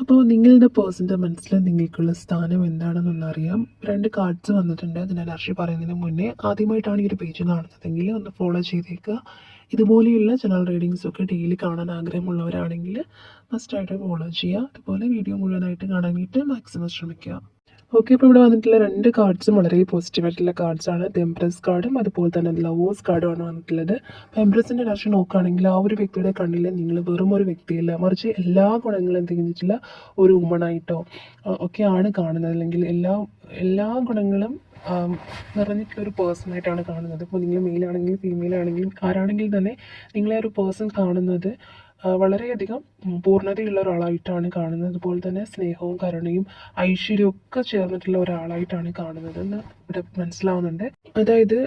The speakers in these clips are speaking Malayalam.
അപ്പോൾ നിങ്ങളുടെ പേഴ്സൻ്റെ മനസ്സിൽ നിങ്ങൾക്കുള്ള സ്ഥാനം എന്താണെന്നൊന്നറിയാം. 2 കാർഡ്സ് വന്നിട്ടുണ്ട്. അതിന് എനർജി പറയുന്നതിന് മുന്നേ ആദ്യമായിട്ടാണ് ഈ ഒരു പേജ് കാണുന്നതെങ്കിൽ ഒന്ന് ഫോളോ ചെയ്തേക്കുക. ഇതുപോലെയുള്ള ജനറൽ റീഡിങ്സൊക്കെ ഡെയിലി കാണാൻ ആഗ്രഹമുള്ളവരാണെങ്കിൽ മസ്റ്റായിട്ട് ഫോളോ ചെയ്യുക. അതുപോലെ വീഡിയോ മുഴുവനായിട്ട് കാണാനായിട്ട് മാക്സിമം ശ്രമിക്കുക. ഓക്കെ, ഇപ്പോൾ ഇവിടെ വന്നിട്ടുള്ള 2 കാർഡ്സും വളരെ പോസിറ്റീവായിട്ടുള്ള കാർഡ്സാണ്. എംപ്രസ് കാർഡും അതുപോലെ തന്നെ ലവേഴ്സ് കാർഡുമാണ് വന്നിട്ടുള്ളത്. അപ്പോൾ എംപ്രസിൻ്റെ എനർജി നോക്കുകയാണെങ്കിൽ ആ ഒരു വ്യക്തിയുടെ കണ്ണിൽ നിങ്ങൾ വെറും ഒരു വ്യക്തിയല്ല, മറിച്ച് എല്ലാ ഗുണങ്ങളും തികഞ്ഞിട്ടുള്ള ഒരു വുമണായിട്ടോ ഒക്കെയാണ് കാണുന്നത്. അല്ലെങ്കിൽ എല്ലാ ഗുണങ്ങളും നിറഞ്ഞിട്ടുള്ള ഒരു പേഴ്സണായിട്ടാണ് കാണുന്നത്. ഇപ്പോൾ നിങ്ങൾ മെയിലാണെങ്കിൽ ഫീമെയിൽ ആണെങ്കിലും ആരാണെങ്കിൽ തന്നെ നിങ്ങളെ ഒരു പേഴ്സൺ കാണുന്നത് വളരെയധികം പൂർണ്ണതയുള്ള ഒരാളായിട്ടാണ് കാണുന്നത്. അതുപോലെ തന്നെ സ്നേഹവും കരുണയും ഐശ്വര്യവും ഒക്കെ ചേർന്നിട്ടുള്ള ഒരാളായിട്ടാണ് കാണുന്നത് എന്ന് ഇവിടെ മനസ്സിലാവുന്നുണ്ട്. അതായത്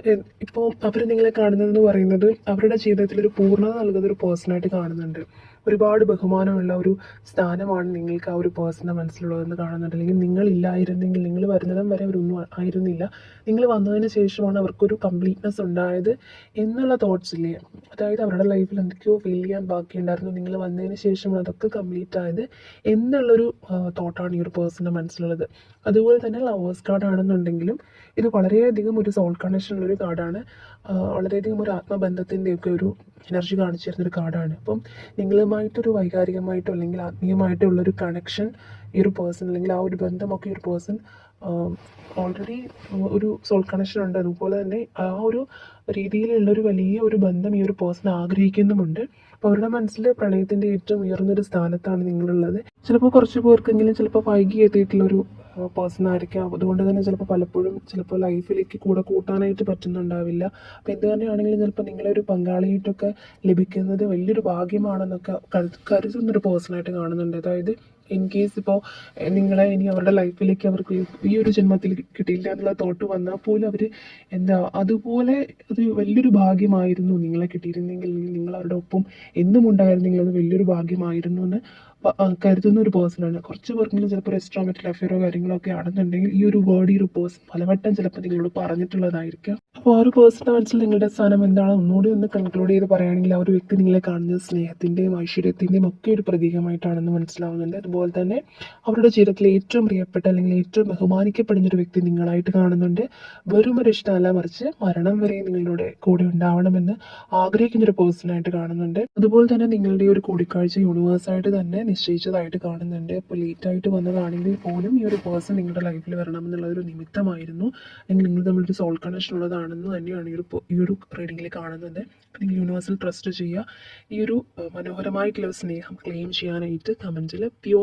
ഇപ്പോൾ അവർ നിങ്ങളെ കാണുന്നതെന്ന് പറയുന്നത് അവരുടെ ജീവിതത്തിൽ ഒരു പൂർണ്ണത നൽകുന്ന ഒരു പേഴ്സണായിട്ട് കാണുന്നുണ്ട്. ഒരുപാട് ബഹുമാനമുള്ള ഒരു സ്ഥാനമാണ് നിങ്ങൾക്ക് ആ ഒരു പേഴ്സൻ്റെ മനസ്സിലുള്ളതെന്ന് കാണുന്നുണ്ട്. അല്ലെങ്കിൽ നിങ്ങളില്ലായിരുന്നെങ്കിൽ, നിങ്ങൾ വരുന്നിടം വരെ അവരൊന്നും ആയിരുന്നില്ല, നിങ്ങൾ വന്നതിന് ശേഷമാണ് അവർക്കൊരു കംപ്ലീറ്റ്നെസ് ഉണ്ടായത് എന്നുള്ള തോട്ട്സ് ഇല്ലേ. അതായത് അവരുടെ ലൈഫിൽ എന്തൊക്കെയോ ഫീൽ ചെയ്യാൻ ബാക്കിയുണ്ടായിരുന്നു, നിങ്ങൾ വന്നതിന് ശേഷമാണ് അതൊക്കെ കംപ്ലീറ്റ് ആയത് എന്നുള്ളൊരു തോട്ടാണ് ഈ ഒരു പേഴ്സൻ്റെ മനസ്സിലുള്ളത്. അതുപോലെ തന്നെ ലവേഴ്സ് കാർഡ് ആണെന്നുണ്ടെങ്കിലും ഇത് വളരെയധികം ഒരു സോൾ കണക്ഷൻ ഉള്ളൊരു കാർഡാണ്. വളരെയധികം ഒരു ആത്മബന്ധത്തിൻ്റെയൊക്കെ ഒരു എനർജി കാണിച്ചു തരുന്നൊരു കാർഡാണ്. അപ്പം നിങ്ങളുമായിട്ടൊരു വൈകാരികമായിട്ടോ അല്ലെങ്കിൽ ആത്മീയമായിട്ടോ ഉള്ളൊരു കണക്ഷൻ ഈ ഒരു പേഴ്സൺ, അല്ലെങ്കിൽ ആ ഒരു ബന്ധമൊക്കെ ഈ ഒരു പേഴ്സൺ ഓൾറെഡി ഒരു സോൾ കണക്ഷൻ ഉണ്ട്. അതുപോലെ തന്നെ ആ ഒരു രീതിയിലുള്ളൊരു വലിയ ഒരു ബന്ധം ഈ ഒരു പേഴ്സൺ ആഗ്രഹിക്കുന്നുമുണ്ട്. അപ്പോൾ അവരുടെ മനസ്സിൽ പ്രണയത്തിൻ്റെ ഏറ്റവും ഉയർന്നൊരു സ്ഥാനത്താണ് നിങ്ങളുള്ളത്. ചിലപ്പോൾ കുറച്ച് പേർക്കെങ്കിലും ചിലപ്പോൾ വൈകി എത്തിയിട്ടുള്ളൊരു പേഴ്സൺ ആയിരിക്കാം. അതുകൊണ്ട് തന്നെ ചിലപ്പോൾ പലപ്പോഴും ചിലപ്പോൾ ലൈഫിലേക്ക് കൂടെ കൂട്ടാനായിട്ട് പറ്റുന്നുണ്ടാവില്ല. അപ്പോൾ എന്ത് തന്നെയാണെങ്കിലും ചിലപ്പോൾ നിങ്ങളൊരു പങ്കാളിയായിട്ടൊക്കെ ലഭിക്കുന്നത് വലിയൊരു ഭാഗ്യമാണെന്നൊക്കെ കരുതുന്നൊരു പേഴ്സണായിട്ട് കാണുന്നുണ്ട്. അതായത് ഇൻ കേസ് ഇപ്പോൾ നിങ്ങളെ ഇനി അവരുടെ ലൈഫിലേക്ക് അവർക്ക് ഈ ഒരു ജന്മത്തിൽ കിട്ടിയില്ല എന്നുള്ള തോട്ട് വന്നാൽ പോലും അവർ അതുപോലെ അത് വലിയൊരു ഭാഗ്യമായിരുന്നു നിങ്ങളെ കിട്ടിയിരുന്നെങ്കിൽ, നിങ്ങൾ അവരുടെ ഒപ്പം എന്നും ഉണ്ടായിരുന്നെങ്കിൽ അത് വലിയൊരു ഭാഗ്യമായിരുന്നു എന്ന് കരുതുന്ന ഒരു പേഴ്സണാണ്. കുറച്ച് പേർക്കെങ്കിലും ചിലപ്പോൾ എക്സ്ട്രാ മെറ്റൽ അഫെയറോ കാര്യങ്ങളോ ഒക്കെ ആണെന്നുണ്ടെങ്കിൽ ഈ ഒരു വേർഡ് ഈ ഒരു പേഴ്സൺ പലവട്ടം ചിലപ്പോൾ നിങ്ങളോട് പറഞ്ഞിട്ടുള്ളതായിരിക്കും. അപ്പോൾ ആ ഒരു പേഴ്സണിൻ്റെ മനസ്സിൽ നിങ്ങളുടെ സ്ഥാനം എന്താണ് ഒന്നുകൂടി ഒന്ന് കൺക്ലൂഡ് ചെയ്ത് പറയുകയാണെങ്കിൽ, ആ ഒരു വ്യക്തി നിങ്ങളെ കാണുന്നത് സ്നേഹത്തിൻ്റെയും ഐശ്വര്യത്തിൻ്റെയും ഒക്കെ ഒരു പ്രതീകമായിട്ടാണെന്ന് മനസ്സിലാവുന്നുണ്ട്. അതുപോലെ തന്നെ അവരുടെ ജീവിതത്തിലെ ഏറ്റവും പ്രിയപ്പെട്ട അല്ലെങ്കിൽ ഏറ്റവും ബഹുമാനിക്കപ്പെടുന്ന ഒരു വ്യക്തി നിങ്ങളായിട്ട് കാണുന്നുണ്ട്. വെറും ഒരു ഇഷ്ടമല്ല, മറിച്ച് മരണം വരെ നിങ്ങളുടെ കൂടെ ഉണ്ടാവണമെന്ന് ആഗ്രഹിക്കുന്ന ഒരു പേഴ്സണായിട്ട് കാണുന്നുണ്ട്. അതുപോലെ തന്നെ നിങ്ങളുടെ ഒരു കൂടിക്കാഴ്ച യൂണിവേഴ്സായിട്ട് തന്നെ നിശ്ചയിച്ചതായിട്ട് കാണുന്നുണ്ട്. അപ്പോൾ ലേറ്റായിട്ട് വന്നതാണെങ്കിൽ പോലും ഈ ഒരു പേഴ്സൺ നിങ്ങളുടെ ലൈഫിൽ വരണമെന്നുള്ള ഒരു നിമിത്തമായിരുന്നു, അല്ലെങ്കിൽ നിങ്ങൾ തമ്മിലൊരു സോൾ കണക്ഷൻ ഉള്ളതാണെന്ന് തന്നെയാണ് ഈ ഒരു റീഡിങ്ങിൽ കാണുന്നത്. നിങ്ങൾ യൂണിവേഴ്സൽ ട്രസ്റ്റ് ചെയ്യുക. ഈ ഒരു മനോഹരമായിട്ടുള്ള സ്നേഹം ക്ലെയിം ചെയ്യാനായിട്ട് കമൻറ്റിൽ പ്യൂർ